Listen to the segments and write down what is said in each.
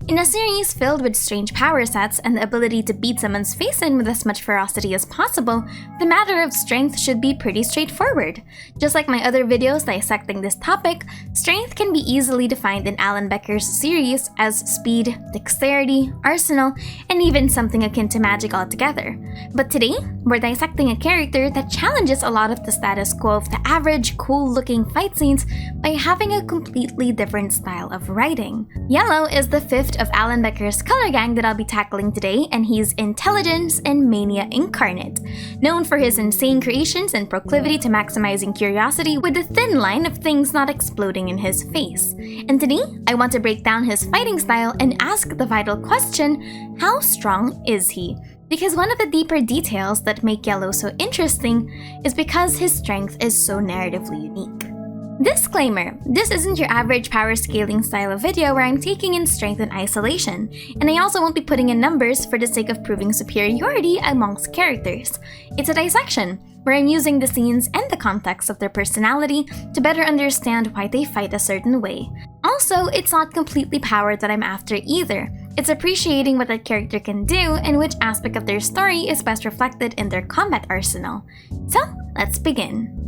In a series filled with strange power sets and the ability to beat someone's face in with as much ferocity as possible, the matter of strength should be pretty straightforward. Just like my other videos dissecting this topic, strength can be easily defined in Alan Becker's series as speed, dexterity, arsenal, and even something akin to magic altogether. But today, we're dissecting a character that challenges a lot of the status quo of the average, cool-looking fight scenes by having a completely different style of writing. Yellow is the fifth of Alan Becker's color gang that I'll be tackling today, and he's intelligence and mania incarnate. Known for his insane creations and proclivity to maximizing curiosity with a thin line of things not exploding in his face. And today, I want to break down his fighting style and ask the vital question, how strong is he? Because one of the deeper details that make Yellow so interesting is because his strength is so narratively unique. Disclaimer: this isn't your average power scaling style of video where I'm taking in strength in isolation, and I also won't be putting in numbers for the sake of proving superiority amongst characters. It's a dissection, where I'm using the scenes and the context of their personality to better understand why they fight a certain way. Also, it's not completely power that I'm after either. It's appreciating what that character can do and which aspect of their story is best reflected in their combat arsenal. So, let's begin.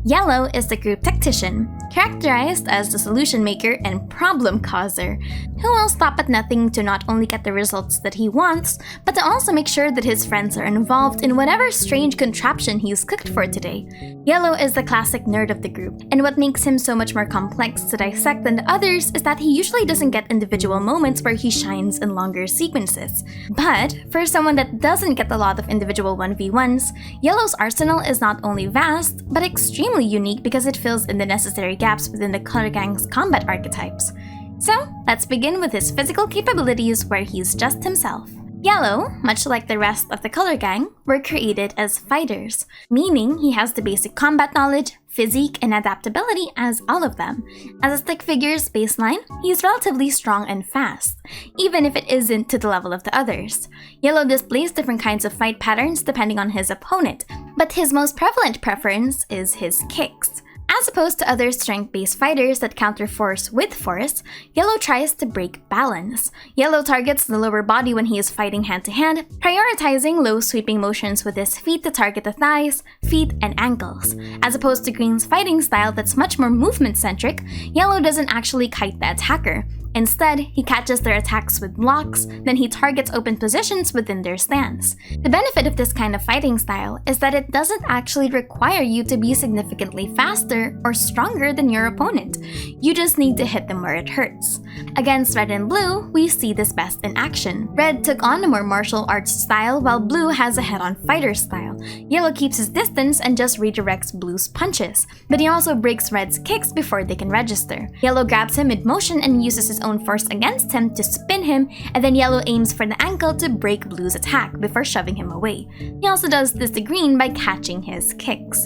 Yellow is the group tactician, characterized as the solution maker and problem causer, who will stop at nothing to not only get the results that he wants, but to also make sure that his friends are involved in whatever strange contraption he's cooked for today. Yellow is the classic nerd of the group, and what makes him so much more complex to dissect than the others is that he usually doesn't get individual moments where he shines in longer sequences. But for someone that doesn't get a lot of individual 1v1s, Yellow's arsenal is not only vast, but extremely unique because it fills in the necessary gaps within the color gang's combat archetypes. So, let's begin with his physical capabilities where he's just himself. Yellow, much like the rest of the color gang, were created as fighters, meaning he has the basic combat knowledge, physique, and adaptability as all of them. As a stick figure's baseline, he's relatively strong and fast, even if it isn't to the level of the others. Yellow displays different kinds of fight patterns depending on his opponent, but his most prevalent preference is his kicks. As opposed to other strength-based fighters that counter force with force, Yellow tries to break balance. Yellow targets the lower body when he is fighting hand-to-hand, prioritizing low sweeping motions with his feet to target the thighs, feet, and ankles. As opposed to Green's fighting style that's much more movement-centric, Yellow doesn't actually kite the attacker. Instead, he catches their attacks with blocks, then he targets open positions within their stance. The benefit of this kind of fighting style is that it doesn't actually require you to be significantly faster or stronger than your opponent. You just need to hit them where it hurts. Against Red and Blue, we see this best in action. Red took on a more martial arts style while Blue has a head-on fighter style. Yellow keeps his distance and just redirects Blue's punches, but he also breaks Red's kicks before they can register. Yellow grabs him mid-motion and uses his own force against him to spin him, and then Yellow aims for the ankle to break Blue's attack before shoving him away. He also does this to Green by catching his kicks.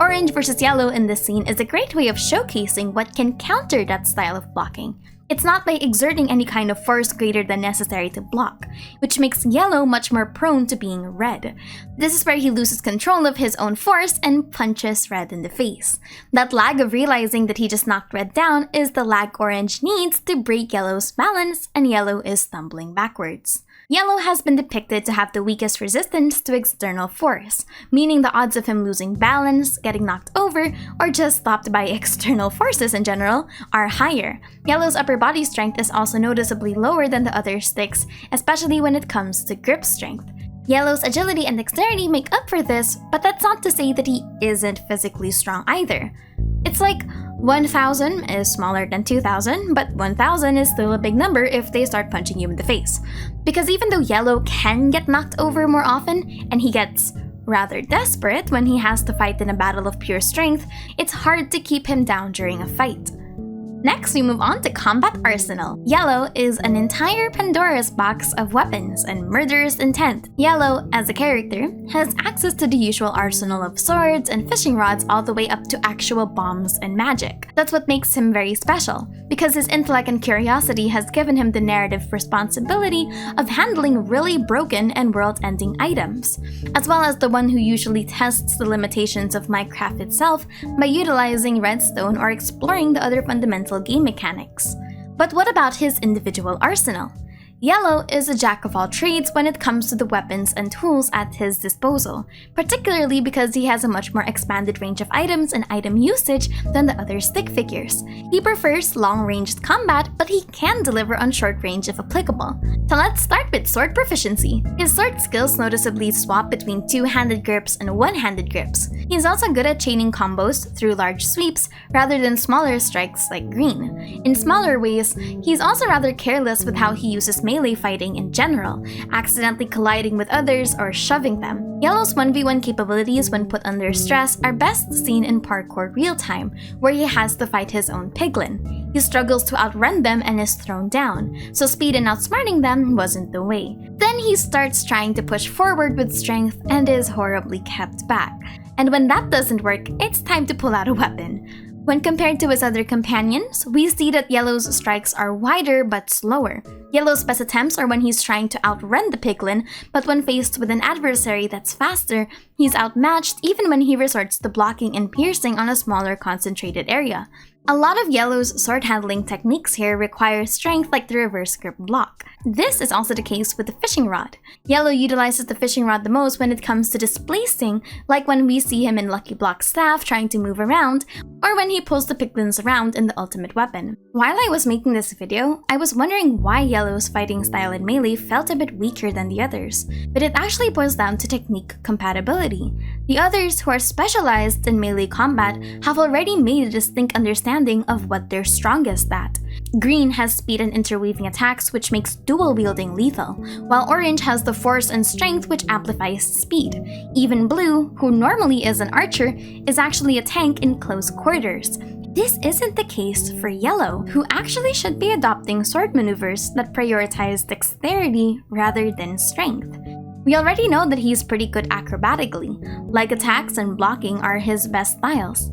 Orange versus Yellow in this scene is a great way of showcasing what can counter that style of blocking. It's not by exerting any kind of force greater than necessary to block, which makes Yellow much more prone to being Red. This is where he loses control of his own force and punches Red in the face. That lag of realizing that he just knocked Red down is the lag Orange needs to break Yellow's balance, and Yellow is stumbling backwards. Yellow has been depicted to have the weakest resistance to external force, meaning the odds of him losing balance, getting knocked over, or just stopped by external forces in general are higher. Yellow's upper body strength is also noticeably lower than the other sticks, especially when it comes to grip strength. Yellow's agility and dexterity make up for this, but that's not to say that he isn't physically strong either. It's like 1,000 is smaller than 2,000, but 1,000 is still a big number if they start punching you in the face. Because even though Yellow can get knocked over more often, and he gets rather desperate when he has to fight in a battle of pure strength, it's hard to keep him down during a fight. Next, we move on to Combat Arsenal. Yellow is an entire Pandora's box of weapons and murderous intent. Yellow, as a character, has access to the usual arsenal of swords and fishing rods all the way up to actual bombs and magic. That's what makes him very special, because his intellect and curiosity has given him the narrative responsibility of handling really broken and world-ending items, as well as the one who usually tests the limitations of Minecraft itself by utilizing redstone or exploring the other fundamental game mechanics. But what about his individual arsenal? Yellow is a jack of all trades when it comes to the weapons and tools at his disposal, particularly because he has a much more expanded range of items and item usage than the other stick figures. He prefers long-ranged combat, but he can deliver on short range if applicable. So let's start with sword proficiency. His sword skills noticeably swap between two-handed grips and one-handed grips. He's also good at chaining combos through large sweeps rather than smaller strikes like green. In smaller ways, he's also rather careless with how he uses melee fighting in general, accidentally colliding with others or shoving them. Yellow's 1v1 capabilities when put under stress are best seen in parkour real-time, where he has to fight his own piglin. He struggles to outrun them and is thrown down, so speed and outsmarting them wasn't the way. Then he starts trying to push forward with strength and is horribly kept back. And when that doesn't work, it's time to pull out a weapon. When compared to his other companions, we see that Yellow's strikes are wider but slower. Yellow's best attempts are when he's trying to outrun the piglin, but when faced with an adversary that's faster, he's outmatched even when he resorts to blocking and piercing on a smaller concentrated area. A lot of Yellow's sword handling techniques here require strength like the reverse grip block. This is also the case with the fishing rod. Yellow utilizes the fishing rod the most when it comes to displacing, like when we see him in Lucky Block's staff trying to move around, or when he pulls the piglins around in the ultimate weapon. While I was making this video, I was wondering why Yellow's fighting style in melee felt a bit weaker than the others, but it actually boils down to technique compatibility. The others who are specialized in melee combat have already made a distinct understanding of what they're strongest at. Green has speed and interweaving attacks, which makes dual wielding lethal, while orange has the force and strength, which amplifies speed. Even blue, who normally is an archer, is actually a tank in close quarters. This isn't the case for yellow, who actually should be adopting sword maneuvers that prioritize dexterity rather than strength. We already know that he's pretty good acrobatically. Leg attacks and blocking are his best styles.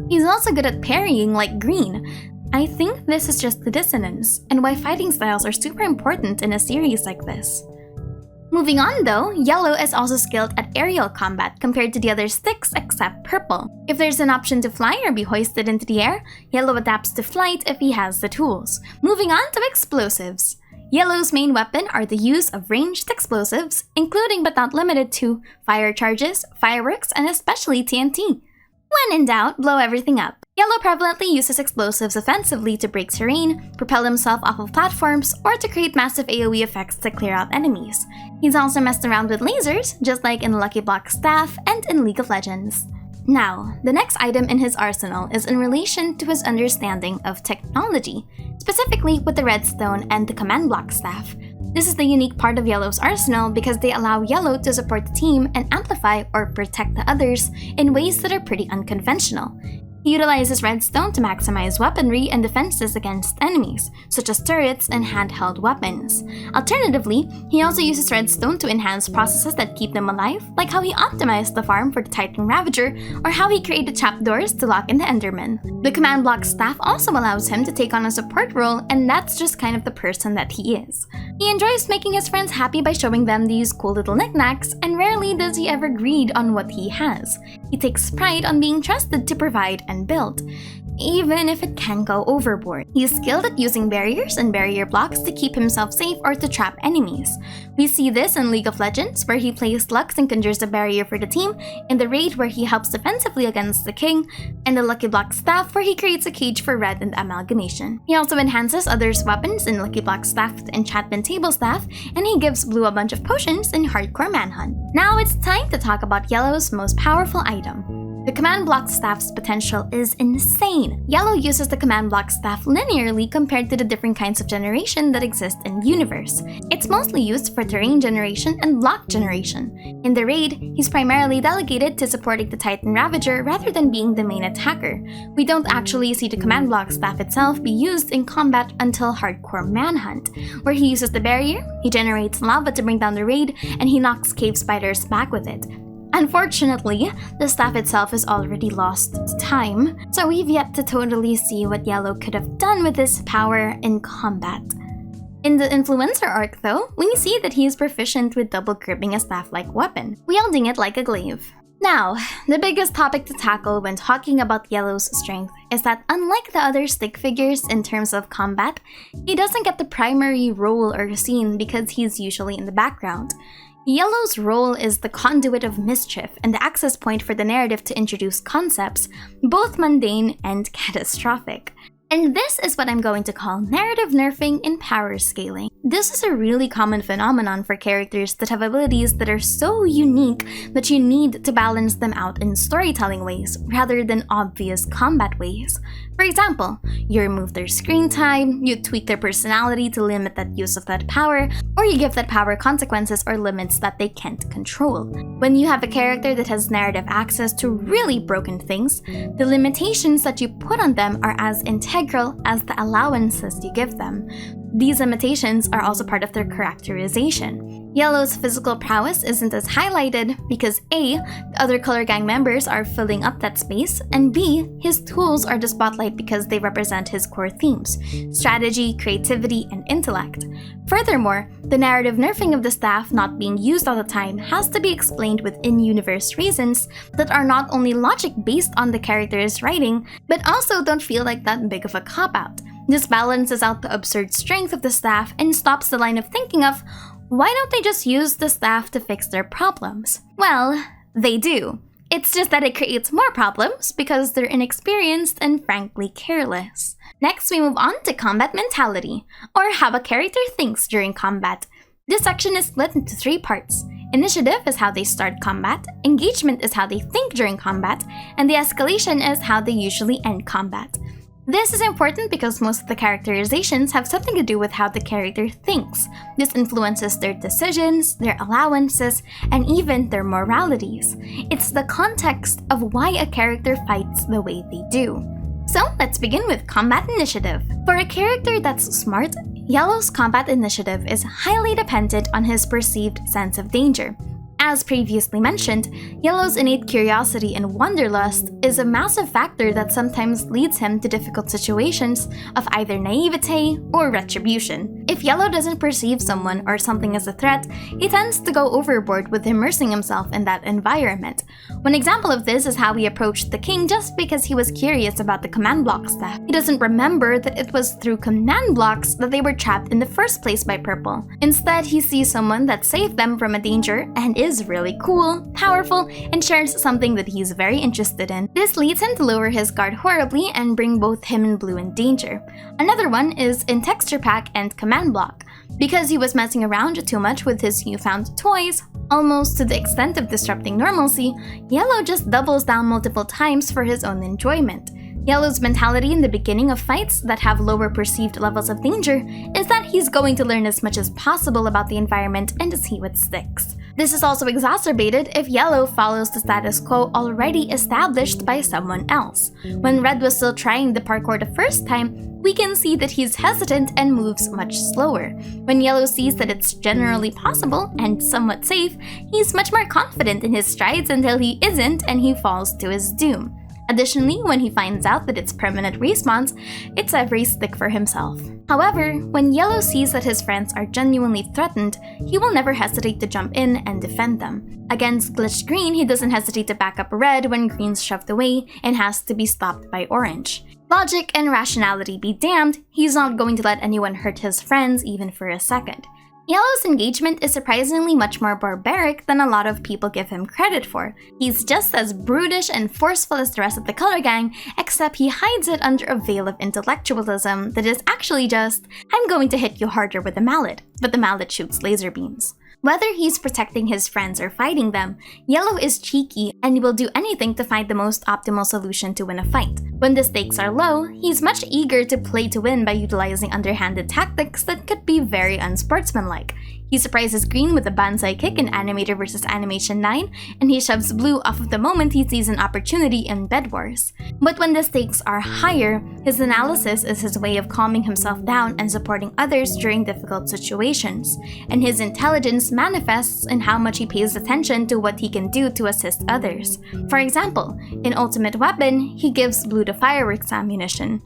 He's also good at parrying like green. I think this is just the dissonance, and why fighting styles are super important in a series like this. Moving on though, yellow is also skilled at aerial combat compared to the other sticks except purple. If there's an option to fly or be hoisted into the air, yellow adapts to flight if he has the tools. Moving on to explosives. Yellow's main weapon are the use of ranged explosives, including but not limited to fire charges, fireworks, and especially TNT. When in doubt, blow everything up. Yellow prevalently uses explosives offensively to break terrain, propel himself off of platforms, or to create massive AoE effects to clear out enemies. He's also messed around with lasers, just like in Lucky Block's staff and in League of Legends. Now, the next item in his arsenal is in relation to his understanding of technology, specifically with the redstone and the command block staff. This is the unique part of Yellow's arsenal because they allow Yellow to support the team and amplify or protect the others in ways that are pretty unconventional. He utilizes redstone to maximize weaponry and defenses against enemies, such as turrets and handheld weapons. Alternatively, he also uses redstone to enhance processes that keep them alive, like how he optimized the farm for the Titan Ravager, or how he created trapdoors to lock in the Enderman. The command block staff also allows him to take on a support role, and that's just kind of the person that he is. He enjoys making his friends happy by showing them these cool little knickknacks, and rarely does he ever greed on what he has. He takes pride on being trusted to provide and build, even if it can go overboard. He is skilled at using barriers and barrier blocks to keep himself safe or to trap enemies. We see this in League of Legends, where he plays Lux and conjures a barrier for the team, in the Raid where he helps defensively against the King, and the Lucky Block staff where he creates a cage for Red and Amalgamation. He also enhances others' weapons in Lucky Block staff with Enchantment Table Staff, and he gives Blue a bunch of potions in Hardcore Manhunt. Now it's time to talk about Yellow's most powerful item. The command block staff's potential is insane. Yellow uses the command block staff linearly compared to the different kinds of generation that exist in the universe. It's mostly used for terrain generation and block generation. In the Raid, he's primarily delegated to supporting the Titan Ravager rather than being the main attacker. We don't actually see the command block staff itself be used in combat until Hardcore Manhunt, where he uses the barrier, he generates lava to bring down the Raid, and he knocks cave spiders back with it. Unfortunately, the staff itself is already lost to time, so we've yet to totally see what Yellow could have done with this power in combat. In the Influencer arc though, we see that he is proficient with double gripping a staff-like weapon, wielding it like a glaive. Now, the biggest topic to tackle when talking about Yellow's strength is that unlike the other stick figures in terms of combat, he doesn't get the primary role or scene because he's usually in the background. Yellow's role is the conduit of mischief and the access point for the narrative to introduce concepts, both mundane and catastrophic. And this is what I'm going to call narrative nerfing in power scaling. This is a really common phenomenon for characters that have abilities that are so unique that you need to balance them out in storytelling ways rather than obvious combat ways. For example, you remove their screen time, you tweak their personality to limit that use of that power, or you give that power consequences or limits that they can't control. When you have a character that has narrative access to really broken things, the limitations that you put on them are as integral as the allowances you give them. These limitations are also part of their characterization. Yellow's physical prowess isn't as highlighted because A, the other color gang members are filling up that space, and B, his tools are the spotlight because they represent his core themes: strategy, creativity, and intellect. Furthermore, the narrative nerfing of the staff not being used all the time has to be explained with in-universe reasons that are not only logic based on the character's writing, but also don't feel like that big of a cop-out. This balances out the absurd strength of the staff and stops the line of thinking of, why don't they just use the staff to fix their problems? Well, they do. It's just that it creates more problems because they're inexperienced and frankly careless. Next, we move on to combat mentality, or how a character thinks during combat. This section is split into 3 parts. Initiative is how they start combat, engagement is how they think during combat, and de-escalation is how they usually end combat. This is important because most of the characterizations have something to do with how the character thinks. This influences their decisions, their allowances, and even their moralities. It's the context of why a character fights the way they do. So let's begin with combat initiative. For a character that's smart, Yellow's combat initiative is highly dependent on his perceived sense of danger. As previously mentioned, Yellow's innate curiosity and wanderlust is a massive factor that sometimes leads him to difficult situations of either naivete or retribution. If Yellow doesn't perceive someone or something as a threat, he tends to go overboard with immersing himself in that environment. One example of this is how he approached the king just because he was curious about the command block staff. He doesn't remember that it was through command blocks that they were trapped in the first place by Purple. Instead, he sees someone that saved them from a danger and is really cool, powerful, and shares something that he's very interested in. This leads him to lower his guard horribly and bring both him and Blue in danger. Another one is in texture pack and command block. Because he was messing around too much with his newfound toys, almost to the extent of disrupting normalcy, Yellow just doubles down multiple times for his own enjoyment. Yellow's mentality in the beginning of fights that have lower perceived levels of danger is that he's going to learn as much as possible about the environment and to see what sticks. This is also exacerbated if Yellow follows the status quo already established by someone else. When Red was still trying the parkour the first time, we can see that he's hesitant and moves much slower. When Yellow sees that it's generally possible and somewhat safe, he's much more confident in his strides until he isn't and he falls to his doom. Additionally, when he finds out that it's permanent respawns, it's every stick for himself. However, when Yellow sees that his friends are genuinely threatened, he will never hesitate to jump in and defend them. Against glitched Green, he doesn't hesitate to back up Red when Green's shoved away and has to be stopped by Orange. Logic and rationality be damned, he's not going to let anyone hurt his friends even for a second. Yellow's engagement is surprisingly much more barbaric than a lot of people give him credit for. He's just as brutish and forceful as the rest of the color gang, except he hides it under a veil of intellectualism that is actually just, I'm going to hit you harder with a mallet, but the mallet shoots laser beams. Whether he's protecting his friends or fighting them, Yellow is cheeky and will do anything to find the most optimal solution to win a fight. When the stakes are low, he's much eager to play to win by utilizing underhanded tactics that could be very unsportsmanlike. He surprises Green with a banzai kick in Animator vs Animation 9, and he shoves Blue off of the moment he sees an opportunity in Bed Wars. But when the stakes are higher, his analysis is his way of calming himself down and supporting others during difficult situations, and his intelligence manifests in how much he pays attention to what he can do to assist others. For example, in Ultimate Weapon, he gives Blue the fireworks ammunition.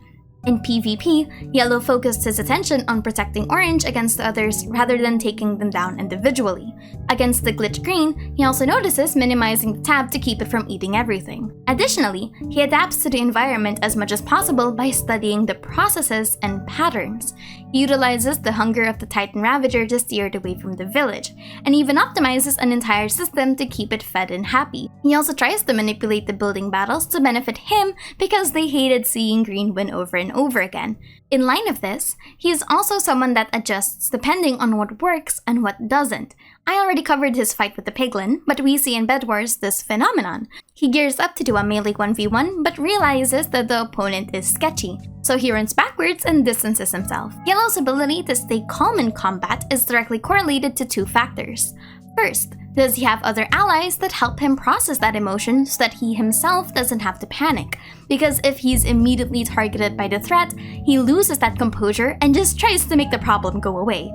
In PvP, Yellow focused his attention on protecting Orange against the others rather than taking them down individually. Against the glitch Green, he also notices minimizing the tab to keep it from eating everything. Additionally, he adapts to the environment as much as possible by studying the processes and patterns. He utilizes the hunger of the Titan Ravager to steer it away from the village, and even optimizes an entire system to keep it fed and happy. He also tries to manipulate the building battles to benefit him because they hated seeing Green win over and over again. In line of this, he is also someone that adjusts depending on what works and what doesn't. I already covered his fight with the Piglin, but we see in Bed Wars this phenomenon. He gears up to do a melee 1v1 but realizes that the opponent is sketchy, so he runs backwards and distances himself. Yellow's ability to stay calm in combat is directly correlated to two factors. First, does he have other allies that help him process that emotion so that he himself doesn't have to panic? Because if he's immediately targeted by the threat, he loses that composure and just tries to make the problem go away.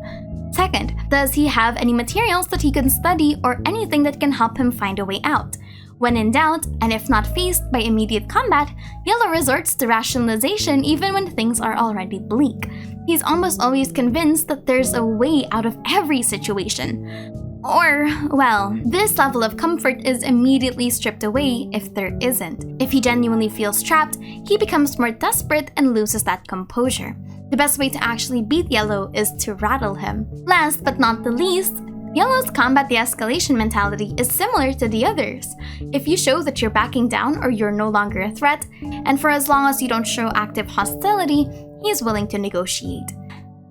Second, does he have any materials that he can study or anything that can help him find a way out? When in doubt, and if not faced by immediate combat, Yellow resorts to rationalization even when things are already bleak. He's almost always convinced that there's a way out of every situation. Or, well, this level of comfort is immediately stripped away if there isn't. If he genuinely feels trapped, he becomes more desperate and loses that composure. The best way to actually beat Yellow is to rattle him. Last but not the least, Yellow's combat de-escalation mentality is similar to the others. If you show that you're backing down or you're no longer a threat, and for as long as you don't show active hostility, he's willing to negotiate.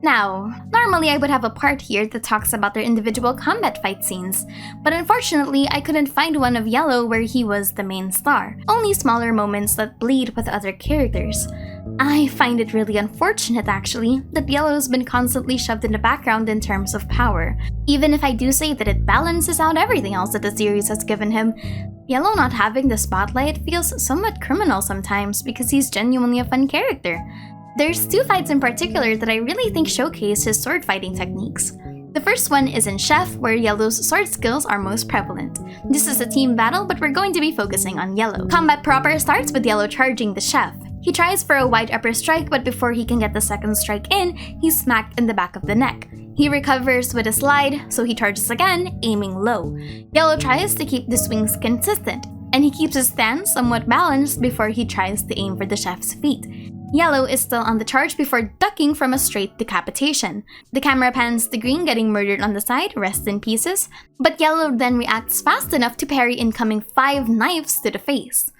Now, normally I would have a part here that talks about their individual combat fight scenes, but unfortunately I couldn't find one of Yellow where he was the main star, only smaller moments that bleed with other characters. I find it really unfortunate actually, that Yellow's been constantly shoved in the background in terms of power. Even if I do say that it balances out everything else that the series has given him, Yellow not having the spotlight feels somewhat criminal sometimes because he's genuinely a fun character. There's two fights in particular that I really think showcase his sword fighting techniques. The first one is in Chef, where Yellow's sword skills are most prevalent. This is a team battle, but we're going to be focusing on Yellow. Combat proper starts with Yellow charging the Chef. He tries for a wide upper strike, but before he can get the second strike in, he's smacked in the back of the neck. He recovers with a slide, so he charges again, aiming low. Yellow tries to keep the swings consistent, and he keeps his stance somewhat balanced before he tries to aim for the Chef's feet. Yellow is still on the charge before ducking from a straight decapitation. The camera pans to Green getting murdered on the side, rest in pieces, but Yellow then reacts fast enough to parry incoming 5 knives to the face.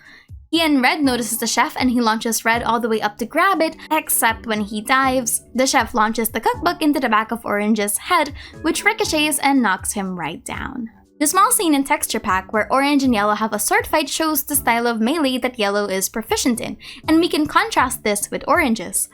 He and Red notices the Chef and he launches Red all the way up to grab it, except when he dives, the Chef launches the cookbook into the back of Orange's head, which ricochets and knocks him right down. The small scene in Texture Pack where Orange and Yellow have a sword fight shows the style of melee that Yellow is proficient in, and we can contrast this with Orange's.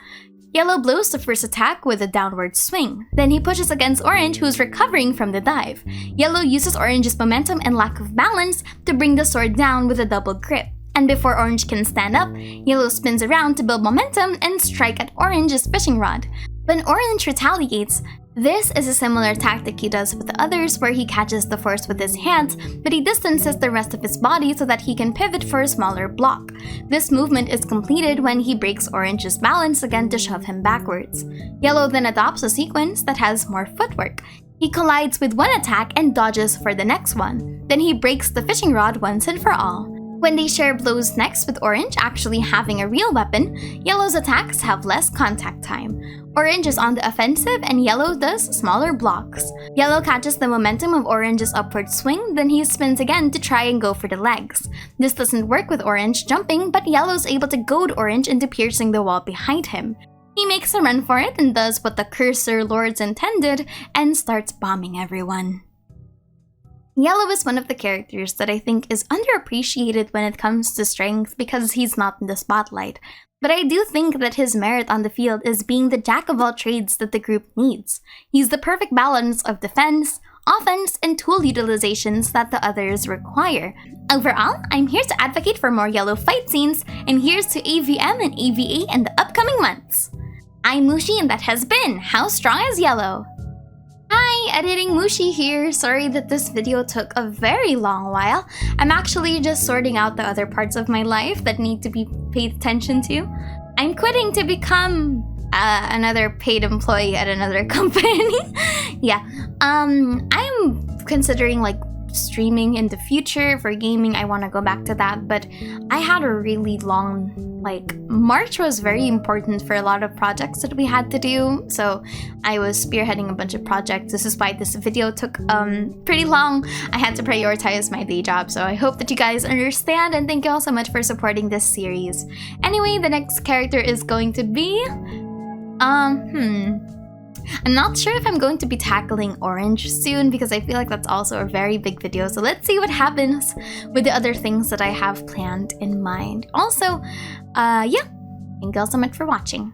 Yellow blows the first attack with a downward swing. Then he pushes against Orange, who's recovering from the dive. Yellow uses Orange's momentum and lack of balance to bring the sword down with a double grip. And before Orange can stand up, Yellow spins around to build momentum and strike at Orange's fishing rod. When Orange retaliates, this is a similar tactic he does with the others where he catches the force with his hands, but he distances the rest of his body so that he can pivot for a smaller block. This movement is completed when he breaks Orange's balance again to shove him backwards. Yellow then adopts a sequence that has more footwork. He collides with one attack and dodges for the next one. Then he breaks the fishing rod once and for all. When they share blows next with Orange actually having a real weapon, Yellow's attacks have less contact time. Orange is on the offensive and Yellow does smaller blocks. Yellow catches the momentum of Orange's upward swing, then he spins again to try and go for the legs. This doesn't work with Orange jumping, but Yellow's able to goad Orange into piercing the wall behind him. He makes a run for it and does what the Cursor Lords intended and starts bombing everyone. Yellow is one of the characters that I think is underappreciated when it comes to strength because he's not in the spotlight, but I do think that his merit on the field is being the jack of all trades that the group needs. He's the perfect balance of defense, offense, and tool utilizations that the others require. Overall, I'm here to advocate for more Yellow fight scenes, and here's to AVM and AVA in the upcoming months. I'm Mushi and that has been How Strong is Yellow? Hi, Editing Mushi here. Sorry that this video took a very long while. I'm actually just sorting out the other parts of my life that need to be paid attention to. I'm quitting to become another paid employee at another company. Yeah. I'm considering like streaming in the future for gaming. I want to go back to that, but I had a really long, like, March was very important for a lot of projects that we had to do, so I was spearheading a bunch of projects. This is why this video took pretty long. I had to prioritize my day job, so I hope that you guys understand, and thank you all so much for supporting this series. Anyway, the next character is going to be I'm not sure if I'm going to be tackling Orange soon because I feel like that's also a very big video. So let's see what happens with the other things that I have planned in mind. Also, yeah, thank you all so much for watching.